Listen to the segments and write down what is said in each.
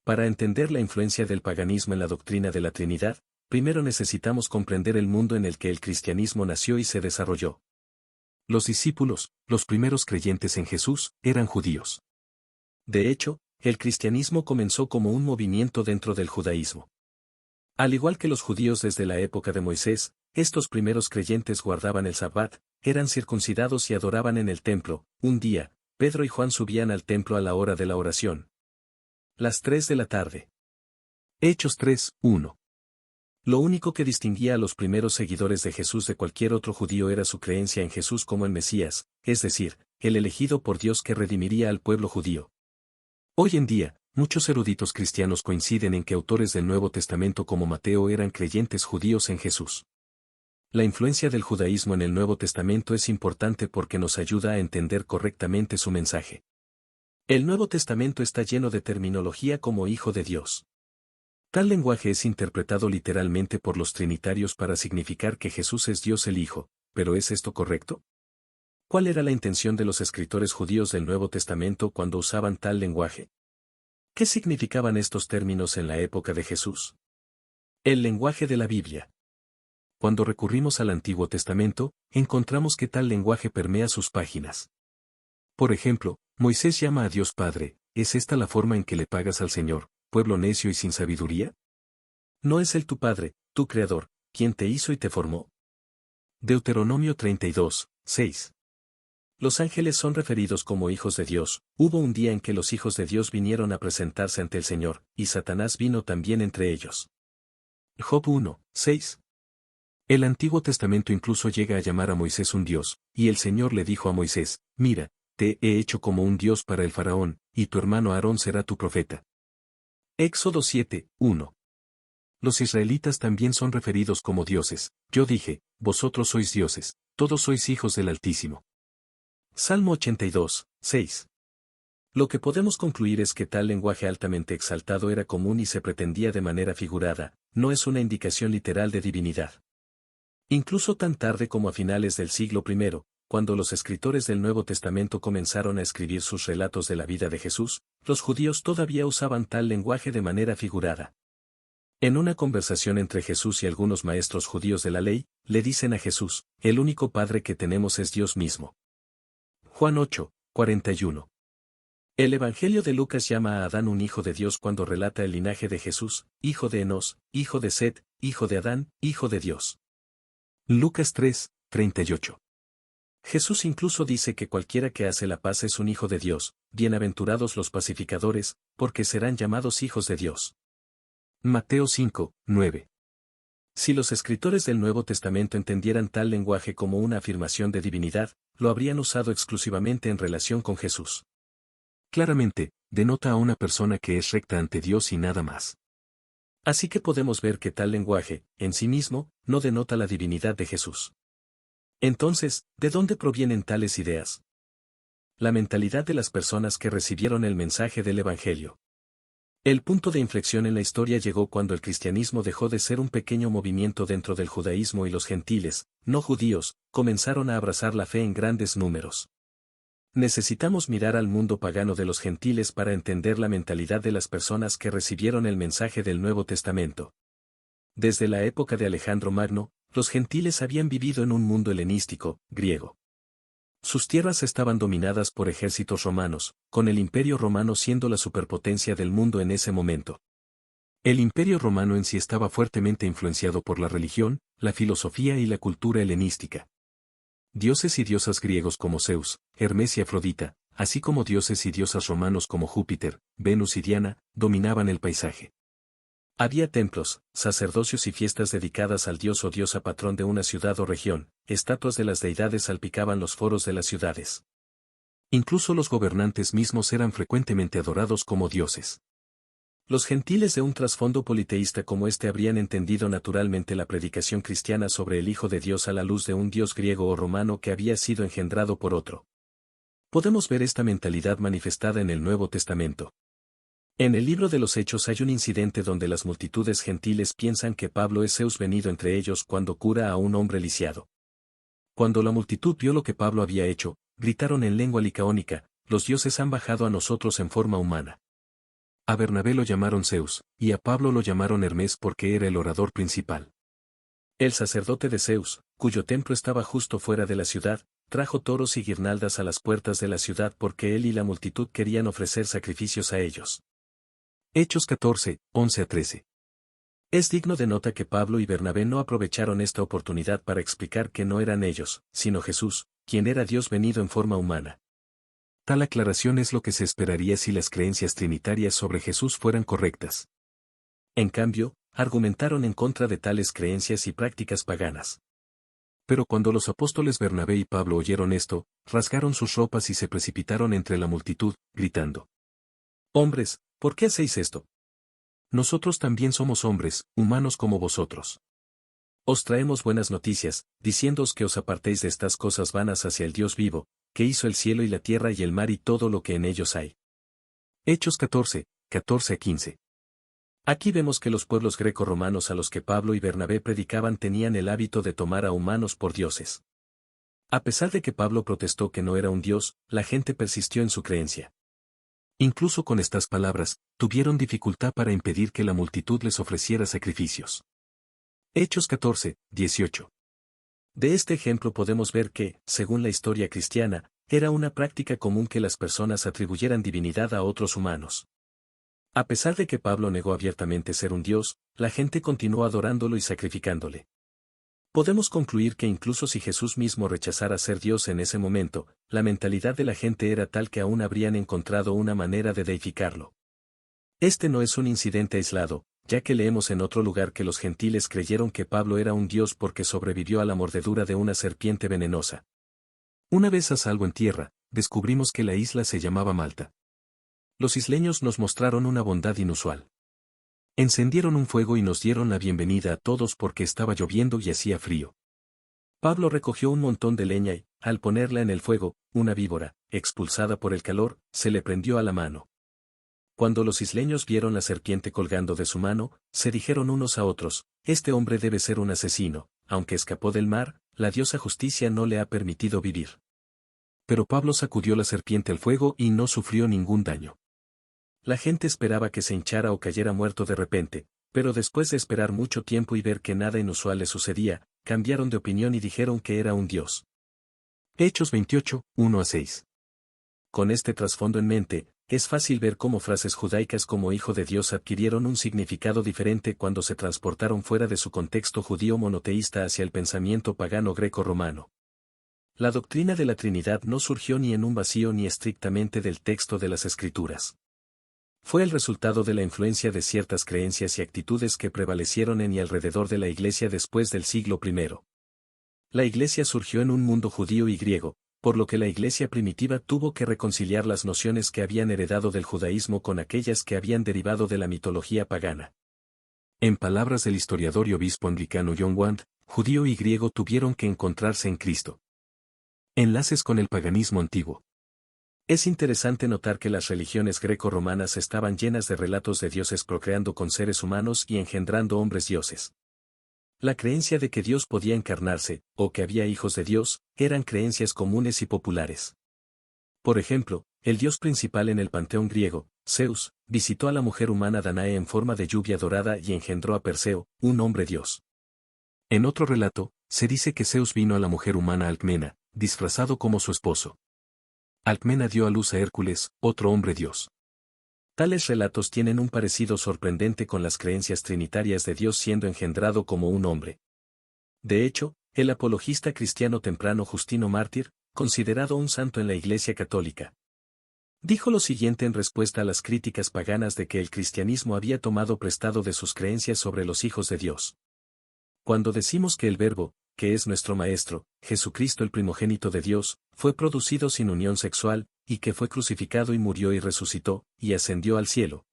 Para entender la influencia del paganismo en la doctrina de la Trinidad, primero necesitamos comprender el mundo en el que el cristianismo nació y se desarrolló. Los discípulos, los primeros creyentes en Jesús, eran judíos. De hecho, el cristianismo comenzó como un movimiento dentro del judaísmo. Al igual que los judíos desde la época de Moisés, estos primeros creyentes guardaban el Sabbat, eran circuncidados y adoraban en el templo. Un día, Pedro y Juan subían al templo a la hora de la oración. Las 3 de la tarde. Hechos 3, 1. Lo único que distinguía a los primeros seguidores de Jesús de cualquier otro judío era su creencia en Jesús como el Mesías, es decir, el elegido por Dios que redimiría al pueblo judío. Hoy en día, muchos eruditos cristianos coinciden en que autores del Nuevo Testamento como Mateo eran creyentes judíos en Jesús. La influencia del judaísmo en el Nuevo Testamento es importante porque nos ayuda a entender correctamente su mensaje. El Nuevo Testamento está lleno de terminología como Hijo de Dios. Tal lenguaje es interpretado literalmente por los trinitarios para significar que Jesús es Dios el Hijo, pero ¿es esto correcto? ¿Cuál era la intención de los escritores judíos del Nuevo Testamento cuando usaban tal lenguaje? ¿Qué significaban estos términos en la época de Jesús? El lenguaje de la Biblia. Cuando recurrimos al Antiguo Testamento, encontramos que tal lenguaje permea sus páginas. Por ejemplo, Moisés llama a Dios Padre. ¿Es esta la forma en que le pagas al Señor, pueblo necio y sin sabiduría? ¿No es Él tu Padre, tu Creador, quien te hizo y te formó? Deuteronomio 32, 6. Los ángeles son referidos como hijos de Dios. Hubo un día en que los hijos de Dios vinieron a presentarse ante el Señor, y Satanás vino también entre ellos. Job 1, 6. El Antiguo Testamento incluso llega a llamar a Moisés un Dios, y el Señor le dijo a Moisés, mira, te he hecho como un Dios para el faraón, y tu hermano Aarón será tu profeta. Éxodo 7, 1. Los israelitas también son referidos como dioses. Yo dije, vosotros sois dioses, todos sois hijos del Altísimo. Salmo 82, 6. Lo que podemos concluir es que tal lenguaje altamente exaltado era común y se pretendía de manera figurada, no es una indicación literal de divinidad. Incluso tan tarde como a finales del siglo I, cuando los escritores del Nuevo Testamento comenzaron a escribir sus relatos de la vida de Jesús, los judíos todavía usaban tal lenguaje de manera figurada. En una conversación entre Jesús y algunos maestros judíos de la ley, le dicen a Jesús, el único Padre que tenemos es Dios mismo. Juan 8, 41. El Evangelio de Lucas llama a Adán un hijo de Dios cuando relata el linaje de Jesús, hijo de Enos, hijo de Set, hijo de Adán, hijo de Dios. Lucas 3, 38. Jesús incluso dice que cualquiera que hace la paz es un hijo de Dios, bienaventurados los pacificadores, porque serán llamados hijos de Dios. Mateo 5, 9. Si los escritores del Nuevo Testamento entendieran tal lenguaje como una afirmación de divinidad, lo habrían usado exclusivamente en relación con Jesús. Claramente, denota a una persona que es recta ante Dios y nada más. Así que podemos ver que tal lenguaje, en sí mismo, no denota la divinidad de Jesús. Entonces, ¿de dónde provienen tales ideas? La mentalidad de las personas que recibieron el mensaje del Evangelio. El punto de inflexión en la historia llegó cuando el cristianismo dejó de ser un pequeño movimiento dentro del judaísmo y los gentiles, no judíos, comenzaron a abrazar la fe en grandes números. Necesitamos mirar al mundo pagano de los gentiles para entender la mentalidad de las personas que recibieron el mensaje del Nuevo Testamento. Desde la época de Alejandro Magno, los gentiles habían vivido en un mundo helenístico, griego. Sus tierras estaban dominadas por ejércitos romanos, con el Imperio Romano siendo la superpotencia del mundo en ese momento. El Imperio Romano en sí estaba fuertemente influenciado por la religión, la filosofía y la cultura helenística. Dioses y diosas griegos como Zeus, Hermes y Afrodita, así como dioses y diosas romanos como Júpiter, Venus y Diana, dominaban el paisaje. Había templos, sacerdocios y fiestas dedicadas al dios o diosa patrón de una ciudad o región, estatuas de las deidades salpicaban los foros de las ciudades. Incluso los gobernantes mismos eran frecuentemente adorados como dioses. Los gentiles de un trasfondo politeísta como este habrían entendido naturalmente la predicación cristiana sobre el Hijo de Dios a la luz de un dios griego o romano que había sido engendrado por otro. Podemos ver esta mentalidad manifestada en el Nuevo Testamento. En el libro de los Hechos hay un incidente donde las multitudes gentiles piensan que Pablo es Zeus venido entre ellos cuando cura a un hombre lisiado. Cuando la multitud vio lo que Pablo había hecho, gritaron en lengua licaónica, los dioses han bajado a nosotros en forma humana. A Bernabé lo llamaron Zeus, y a Pablo lo llamaron Hermes porque era el orador principal. El sacerdote de Zeus, cuyo templo estaba justo fuera de la ciudad, trajo toros y guirnaldas a las puertas de la ciudad porque él y la multitud querían ofrecer sacrificios a ellos. Hechos 14, 11-13. Es digno de nota que Pablo y Bernabé no aprovecharon esta oportunidad para explicar que no eran ellos, sino Jesús, quien era Dios venido en forma humana. Tal aclaración es lo que se esperaría si las creencias trinitarias sobre Jesús fueran correctas. En cambio, argumentaron en contra de tales creencias y prácticas paganas. Pero cuando los apóstoles Bernabé y Pablo oyeron esto, rasgaron sus ropas y se precipitaron entre la multitud, gritando: «Hombres, ¿por qué hacéis esto? Nosotros también somos hombres, humanos como vosotros. Os traemos buenas noticias, diciéndoos que os apartéis de estas cosas vanas hacia el Dios vivo, que hizo el cielo y la tierra y el mar y todo lo que en ellos hay». Hechos 14, 14-15. Aquí vemos que los pueblos greco-romanos a los que Pablo y Bernabé predicaban tenían el hábito de tomar a humanos por dioses. A pesar de que Pablo protestó que no era un dios, la gente persistió en su creencia. Incluso con estas palabras, tuvieron dificultad para impedir que la multitud les ofreciera sacrificios. Hechos 14, 18. De este ejemplo podemos ver que, según la historia cristiana, era una práctica común que las personas atribuyeran divinidad a otros humanos. A pesar de que Pablo negó abiertamente ser un dios, la gente continuó adorándolo y sacrificándole. Podemos concluir que incluso si Jesús mismo rechazara ser Dios en ese momento, la mentalidad de la gente era tal que aún habrían encontrado una manera de deificarlo. Este no es un incidente aislado, ya que leemos en otro lugar que los gentiles creyeron que Pablo era un dios porque sobrevivió a la mordedura de una serpiente venenosa. Una vez a salvo en tierra, descubrimos que la isla se llamaba Malta. Los isleños nos mostraron una bondad inusual. Encendieron un fuego y nos dieron la bienvenida a todos porque estaba lloviendo y hacía frío. Pablo recogió un montón de leña y, al ponerla en el fuego, una víbora, expulsada por el calor, se le prendió a la mano. Cuando los isleños vieron la serpiente colgando de su mano, se dijeron unos a otros: «Este hombre debe ser un asesino, aunque escapó del mar, la diosa Justicia no le ha permitido vivir». Pero Pablo sacudió la serpiente al fuego y no sufrió ningún daño. La gente esperaba que se hinchara o cayera muerto de repente, pero después de esperar mucho tiempo y ver que nada inusual le sucedía, cambiaron de opinión y dijeron que era un dios. Hechos 28, 1-6. Con este trasfondo en mente, es fácil ver cómo frases judaicas como hijo de Dios adquirieron un significado diferente cuando se transportaron fuera de su contexto judío monoteísta hacia el pensamiento pagano greco-romano. La doctrina de la Trinidad no surgió ni en un vacío ni estrictamente del texto de las Escrituras. Fue el resultado de la influencia de ciertas creencias y actitudes que prevalecieron en y alrededor de la Iglesia después del siglo I. La Iglesia surgió en un mundo judío y griego, por lo que la Iglesia primitiva tuvo que reconciliar las nociones que habían heredado del judaísmo con aquellas que habían derivado de la mitología pagana. En palabras del historiador y obispo anglicano John Wand, judío y griego tuvieron que encontrarse en Cristo. Enlaces con el paganismo antiguo. Es interesante notar que las religiones greco-romanas estaban llenas de relatos de dioses procreando con seres humanos y engendrando hombres dioses. La creencia de que Dios podía encarnarse, o que había hijos de Dios, eran creencias comunes y populares. Por ejemplo, el dios principal en el panteón griego, Zeus, visitó a la mujer humana Danae en forma de lluvia dorada y engendró a Perseo, un hombre dios. En otro relato, se dice que Zeus vino a la mujer humana Alcmena, disfrazado como su esposo. Alcmena dio a luz a Hércules, otro hombre dios. Tales relatos tienen un parecido sorprendente con las creencias trinitarias de Dios siendo engendrado como un hombre. De hecho, el apologista cristiano temprano Justino Mártir, considerado un santo en la Iglesia Católica, dijo lo siguiente en respuesta a las críticas paganas de que el cristianismo había tomado prestado de sus creencias sobre los hijos de Dios. Cuando decimos que el Verbo, que es nuestro Maestro, Jesucristo el primogénito de Dios, fue producido sin unión sexual, y que fue crucificado y murió y resucitó, y ascendió al cielo.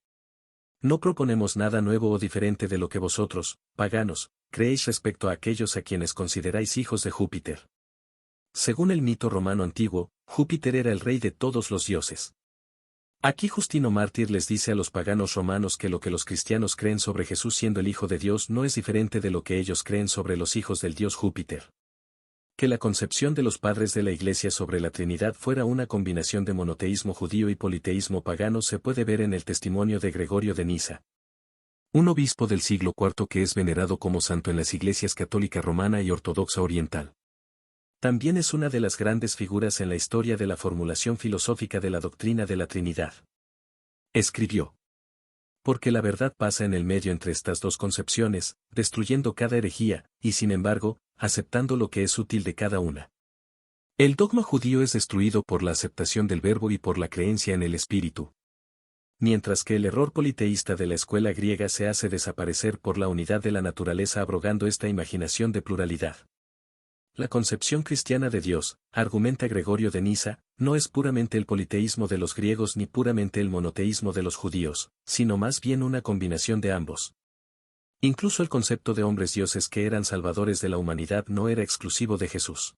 No proponemos nada nuevo o diferente de lo que vosotros, paganos, creéis respecto a aquellos a quienes consideráis hijos de Júpiter. Según el mito romano antiguo, Júpiter era el rey de todos los dioses. Aquí Justino Mártir les dice a los paganos romanos que lo que los cristianos creen sobre Jesús siendo el Hijo de Dios no es diferente de lo que ellos creen sobre los hijos del dios Júpiter. Que la concepción de los padres de la Iglesia sobre la Trinidad fuera una combinación de monoteísmo judío y politeísmo pagano se puede ver en el testimonio de Gregorio de Nisa, un obispo del siglo IV que es venerado como santo en las iglesias católica romana y ortodoxa oriental. También es una de las grandes figuras en la historia de la formulación filosófica de la doctrina de la Trinidad. Escribió: porque la verdad pasa en el medio entre estas dos concepciones, destruyendo cada herejía, y sin embargo, aceptando lo que es útil de cada una. El dogma judío es destruido por la aceptación del Verbo y por la creencia en el Espíritu. Mientras que el error politeísta de la escuela griega se hace desaparecer por la unidad de la naturaleza abrogando esta imaginación de pluralidad. La concepción cristiana de Dios, argumenta Gregorio de Nisa, no es puramente el politeísmo de los griegos ni puramente el monoteísmo de los judíos, sino más bien una combinación de ambos. Incluso el concepto de hombres dioses que eran salvadores de la humanidad no era exclusivo de Jesús.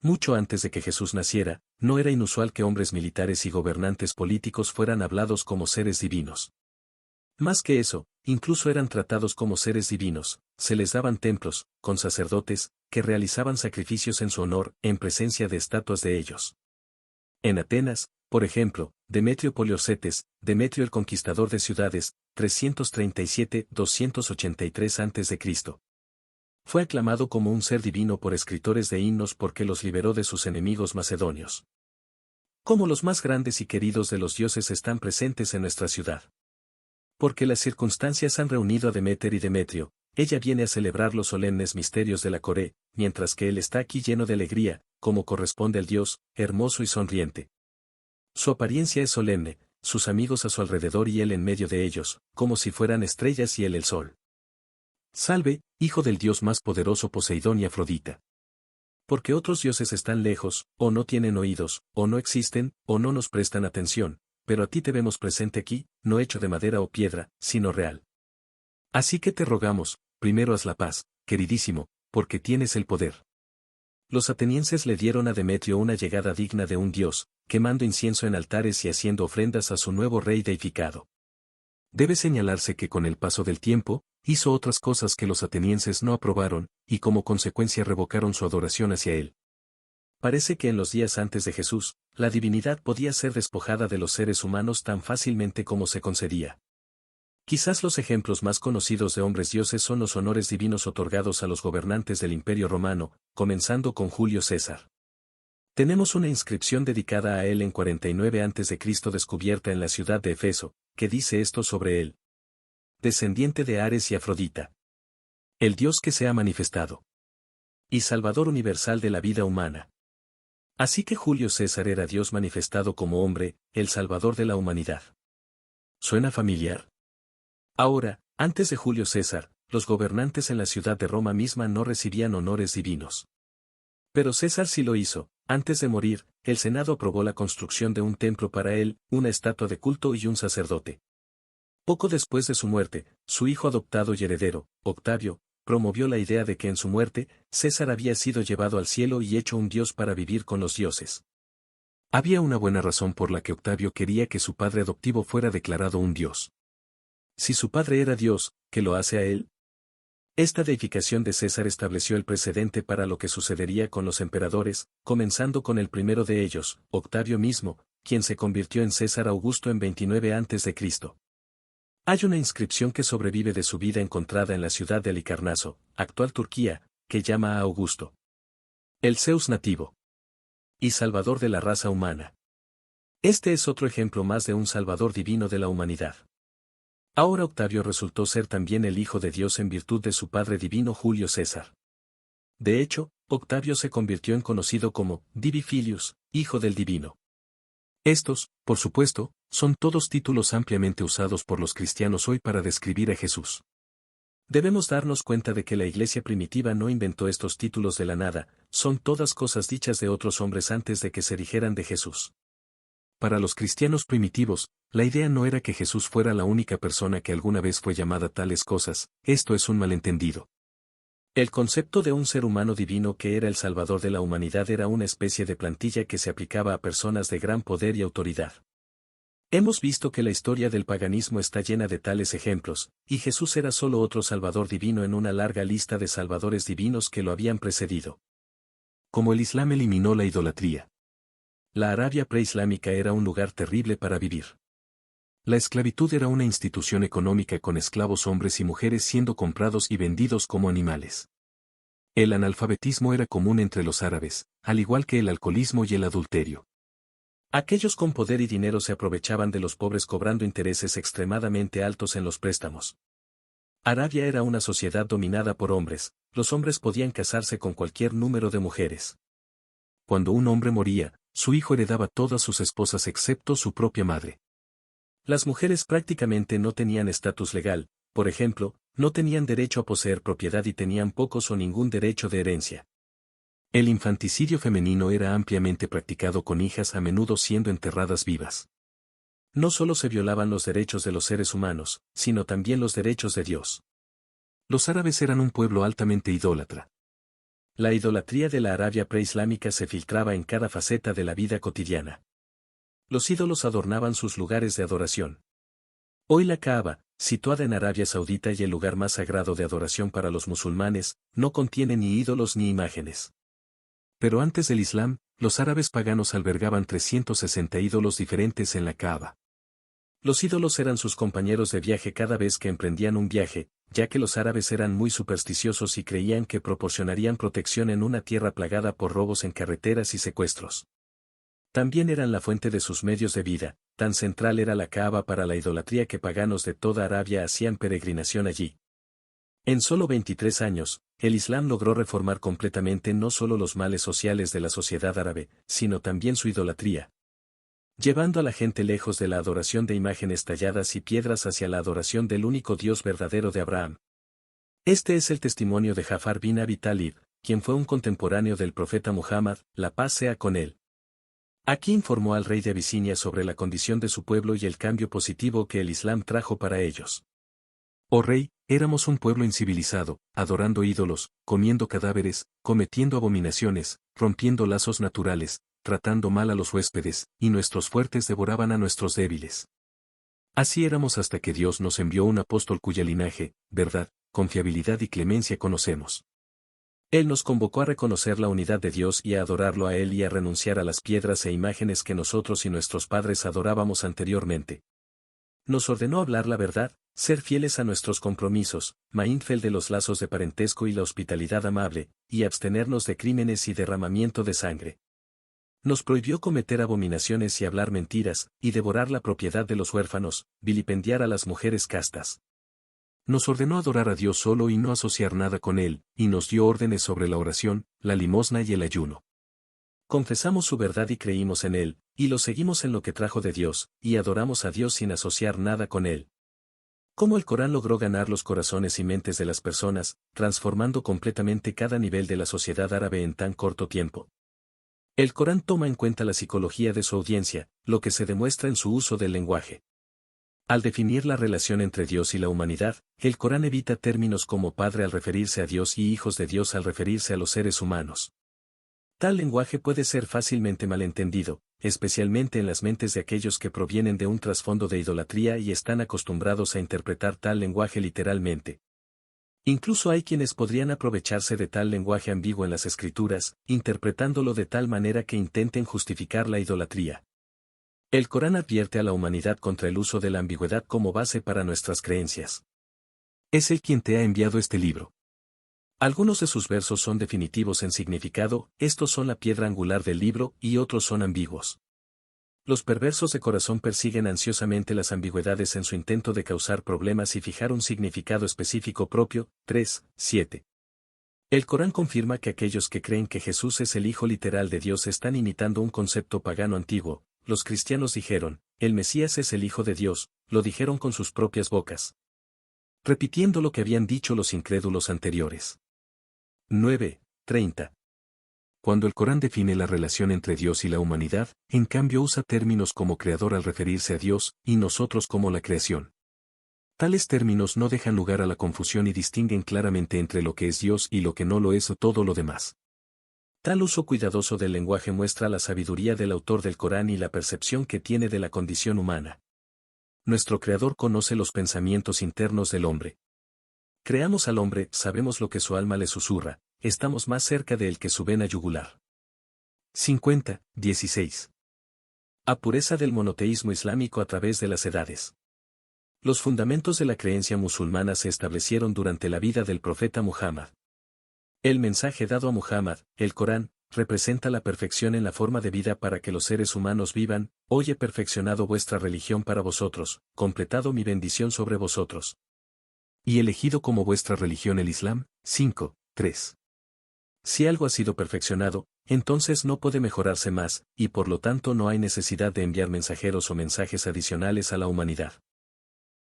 Mucho antes de que Jesús naciera, no era inusual que hombres militares y gobernantes políticos fueran hablados como seres divinos. Más que eso, incluso eran tratados como seres divinos, se les daban templos, con sacerdotes, que realizaban sacrificios en su honor, en presencia de estatuas de ellos. En Atenas, por ejemplo, Demetrio Poliorcetes, Demetrio el conquistador de ciudades, 337-283 a.C. Fue aclamado como un ser divino por escritores de himnos porque los liberó de sus enemigos macedonios. Como los más grandes y queridos de los dioses están presentes en nuestra ciudad. Porque las circunstancias han reunido a Deméter y Demetrio, ella viene a celebrar los solemnes misterios de la Coré, mientras que él está aquí lleno de alegría, como corresponde al dios, hermoso y sonriente. Su apariencia es solemne, sus amigos a su alrededor y él en medio de ellos, como si fueran estrellas y él el sol. Salve, hijo del dios más poderoso Poseidón y Afrodita. Porque otros dioses están lejos, o no tienen oídos, o no existen, o no nos prestan atención, pero a ti te vemos presente aquí, no hecho de madera o piedra, sino real. Así que te rogamos, primero haz la paz, queridísimo, porque tienes el poder. Los atenienses le dieron a Demetrio una llegada digna de un dios, quemando incienso en altares y haciendo ofrendas a su nuevo rey deificado. Debe señalarse que con el paso del tiempo, hizo otras cosas que los atenienses no aprobaron, y como consecuencia revocaron su adoración hacia él. Parece que en los días antes de Jesús, la divinidad podía ser despojada de los seres humanos tan fácilmente como se concedía. Quizás los ejemplos más conocidos de hombres dioses son los honores divinos otorgados a los gobernantes del Imperio Romano, comenzando con Julio César. Tenemos una inscripción dedicada a él en 49 a.C. descubierta en la ciudad de Efeso, que dice esto sobre él: descendiente de Ares y Afrodita. El Dios que se ha manifestado. Y Salvador universal de la vida humana. Así que Julio César era Dios manifestado como hombre, el Salvador de la humanidad. ¿Suena familiar? Ahora, antes de Julio César, los gobernantes en la ciudad de Roma misma no recibían honores divinos. Pero César sí lo hizo. Antes de morir, el Senado aprobó la construcción de un templo para él, una estatua de culto y un sacerdote. Poco después de su muerte, su hijo adoptado y heredero, Octavio, promovió la idea de que en su muerte, César había sido llevado al cielo y hecho un dios para vivir con los dioses. Había una buena razón por la que Octavio quería que su padre adoptivo fuera declarado un dios. Si su padre era Dios, ¿qué lo hace a él? Esta deificación de César estableció el precedente para lo que sucedería con los emperadores, comenzando con el primero de ellos, Octavio mismo, quien se convirtió en César Augusto en 29 a.C. Hay una inscripción que sobrevive de su vida encontrada en la ciudad de Halicarnaso, actual Turquía, que llama a Augusto el Zeus nativo y salvador de la raza humana. Este es otro ejemplo más de un salvador divino de la humanidad. Ahora Octavio resultó ser también el Hijo de Dios en virtud de su padre divino Julio César. De hecho, Octavio se convirtió en conocido como Divi Filius, Hijo del Divino. Estos, por supuesto, son todos títulos ampliamente usados por los cristianos hoy para describir a Jesús. Debemos darnos cuenta de que la Iglesia primitiva no inventó estos títulos de la nada, son todas cosas dichas de otros hombres antes de que se dijeran de Jesús. Para los cristianos primitivos, la idea no era que Jesús fuera la única persona que alguna vez fue llamada tales cosas, esto es un malentendido. El concepto de un ser humano divino que era el salvador de la humanidad era una especie de plantilla que se aplicaba a personas de gran poder y autoridad. Hemos visto que la historia del paganismo está llena de tales ejemplos, y Jesús era solo otro salvador divino en una larga lista de salvadores divinos que lo habían precedido. como el Islam eliminó la idolatría. La Arabia preislámica era un lugar terrible para vivir. La esclavitud era una institución económica con esclavos hombres y mujeres siendo comprados y vendidos como animales. El analfabetismo era común entre los árabes, al igual que el alcoholismo y el adulterio. Aquellos con poder y dinero se aprovechaban de los pobres cobrando intereses extremadamente altos en los préstamos. Arabia era una sociedad dominada por hombres, los hombres podían casarse con cualquier número de mujeres. Cuando un hombre moría, su hijo heredaba todas sus esposas excepto su propia madre. Las mujeres prácticamente no tenían estatus legal, por ejemplo, no tenían derecho a poseer propiedad y tenían pocos o ningún derecho de herencia. El infanticidio femenino era ampliamente practicado con hijas a menudo siendo enterradas vivas. No solo se violaban los derechos de los seres humanos, sino también los derechos de Dios. Los árabes eran un pueblo altamente idólatra. La idolatría de la Arabia preislámica se filtraba en cada faceta de la vida cotidiana. Los ídolos adornaban sus lugares de adoración. Hoy la Kaaba, situada en Arabia Saudita y el lugar más sagrado de adoración para los musulmanes, no contiene ni ídolos ni imágenes. Pero antes del Islam, los árabes paganos albergaban 360 ídolos diferentes en la Kaaba. Los ídolos eran sus compañeros de viaje cada vez que emprendían un viaje, ya que los árabes eran muy supersticiosos y creían que proporcionarían protección en una tierra plagada por robos en carreteras y secuestros. También eran la fuente de sus medios de vida, tan central era la Kaaba para la idolatría que paganos de toda Arabia hacían peregrinación allí. En solo 23 años, el Islam logró reformar completamente no solo los males sociales de la sociedad árabe, sino también su idolatría, llevando a la gente lejos de la adoración de imágenes talladas y piedras hacia la adoración del único Dios verdadero de Abraham. Este es el testimonio de Jafar bin Abi Talib, quien fue un contemporáneo del profeta Muhammad, la paz sea con él. Aquí informó al rey de Abisinia sobre la condición de su pueblo y el cambio positivo que el Islam trajo para ellos. Oh rey, éramos un pueblo incivilizado, adorando ídolos, comiendo cadáveres, cometiendo abominaciones, rompiendo lazos naturales, tratando mal a los huéspedes, y nuestros fuertes devoraban a nuestros débiles. Así éramos hasta que Dios nos envió un apóstol cuya linaje, verdad, confiabilidad y clemencia conocemos. Él nos convocó a reconocer la unidad de Dios y a adorarlo a Él y a renunciar a las piedras e imágenes que nosotros y nuestros padres adorábamos anteriormente. Nos ordenó hablar la verdad, ser fieles a nuestros compromisos, mainfel de los lazos de parentesco y la hospitalidad amable, y abstenernos de crímenes y derramamiento de sangre. Nos prohibió cometer abominaciones y hablar mentiras, y devorar la propiedad de los huérfanos, vilipendiar a las mujeres castas. Nos ordenó adorar a Dios solo y no asociar nada con Él, y nos dio órdenes sobre la oración, la limosna y el ayuno. Confesamos su verdad y creímos en Él, y lo seguimos en lo que trajo de Dios, y adoramos a Dios sin asociar nada con Él. Cómo el Corán logró ganar los corazones y mentes de las personas, transformando completamente cada nivel de la sociedad árabe en tan corto tiempo. El Corán toma en cuenta la psicología de su audiencia, lo que se demuestra en su uso del lenguaje. Al definir la relación entre Dios y la humanidad, el Corán evita términos como padre al referirse a Dios y hijos de Dios al referirse a los seres humanos. Tal lenguaje puede ser fácilmente malentendido, especialmente en las mentes de aquellos que provienen de un trasfondo de idolatría y están acostumbrados a interpretar tal lenguaje literalmente. Incluso hay quienes podrían aprovecharse de tal lenguaje ambiguo en las escrituras, interpretándolo de tal manera que intenten justificar la idolatría. El Corán advierte a la humanidad contra el uso de la ambigüedad como base para nuestras creencias. Es Él quien te ha enviado este libro. Algunos de sus versos son definitivos en significado, estos son la piedra angular del libro y otros son ambiguos. Los perversos de corazón persiguen ansiosamente las ambigüedades en su intento de causar problemas y fijar un significado específico propio. 3:7. El Corán confirma que aquellos que creen que Jesús es el Hijo literal de Dios están imitando un concepto pagano antiguo. Los cristianos dijeron, el Mesías es el Hijo de Dios, lo dijeron con sus propias bocas, repitiendo lo que habían dicho los incrédulos anteriores. 9:30. Cuando el Corán define la relación entre Dios y la humanidad, en cambio usa términos como creador al referirse a Dios, y nosotros como la creación. Tales términos no dejan lugar a la confusión y distinguen claramente entre lo que es Dios y lo que no lo es o todo lo demás. Tal uso cuidadoso del lenguaje muestra la sabiduría del autor del Corán y la percepción que tiene de la condición humana. Nuestro Creador conoce los pensamientos internos del hombre. Creamos al hombre, sabemos lo que su alma le susurra, estamos más cerca de él que su vena yugular. 50.16. A pureza del monoteísmo islámico a través de las edades. Los fundamentos de la creencia musulmana se establecieron durante la vida del profeta Muhammad. El mensaje dado a Muhammad, el Corán, representa la perfección en la forma de vida para que los seres humanos vivan. Hoy he perfeccionado vuestra religión para vosotros, completado mi bendición sobre vosotros. Y elegido como vuestra religión el Islam. 5.3. Si algo ha sido perfeccionado, entonces no puede mejorarse más, y por lo tanto no hay necesidad de enviar mensajeros o mensajes adicionales a la humanidad.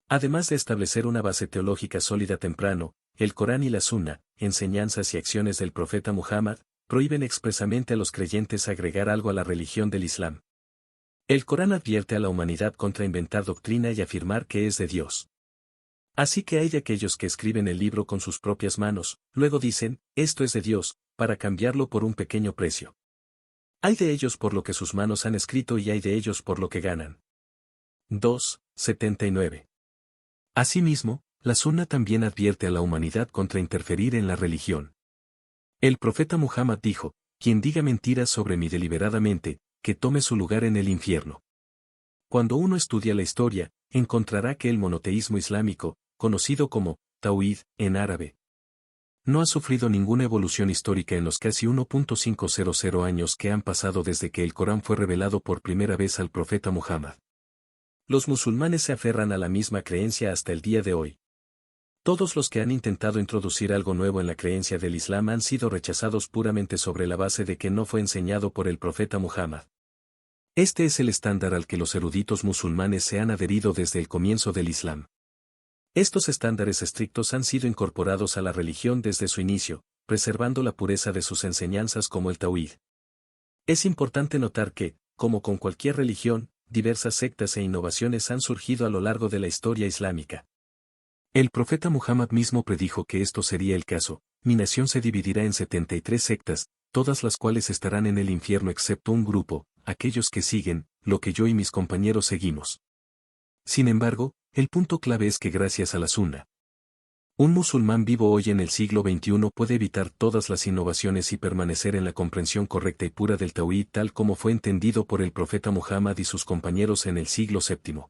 Además de establecer una base teológica sólida temprano, el Corán y la Sunna, enseñanzas y acciones del profeta Muhammad, prohíben expresamente a los creyentes agregar algo a la religión del Islam. El Corán advierte a la humanidad contra inventar doctrina y afirmar que es de Dios. Así que hay de aquellos que escriben el libro con sus propias manos, luego dicen, esto es de Dios, para cambiarlo por un pequeño precio. Hay de ellos por lo que sus manos han escrito y hay de ellos por lo que ganan. 2.79. Asimismo, la Sunna también advierte a la humanidad contra interferir en la religión. El profeta Muhammad dijo, quien diga mentiras sobre mí deliberadamente, que tome su lugar en el infierno. Cuando uno estudia la historia, encontrará que el monoteísmo islámico, conocido como Tawhid en árabe, no ha sufrido ninguna evolución histórica en los casi 1.500 años que han pasado desde que el Corán fue revelado por primera vez al profeta Muhammad. Los musulmanes se aferran a la misma creencia hasta el día de hoy. Todos los que han intentado introducir algo nuevo en la creencia del Islam han sido rechazados puramente sobre la base de que no fue enseñado por el profeta Muhammad. Este es el estándar al que los eruditos musulmanes se han adherido desde el comienzo del Islam. Estos estándares estrictos han sido incorporados a la religión desde su inicio, preservando la pureza de sus enseñanzas como el Tawhid. Es importante notar que, como con cualquier religión, diversas sectas e innovaciones han surgido a lo largo de la historia islámica. El profeta Muhammad mismo predijo que esto sería el caso: mi nación se dividirá en 73 sectas, todas las cuales estarán en el infierno excepto un grupo, aquellos que siguen lo que yo y mis compañeros seguimos. Sin embargo, el punto clave es que gracias a la Sunna, un musulmán vivo hoy en el siglo XXI puede evitar todas las innovaciones y permanecer en la comprensión correcta y pura del Tawhid tal como fue entendido por el profeta Muhammad y sus compañeros en el siglo VII.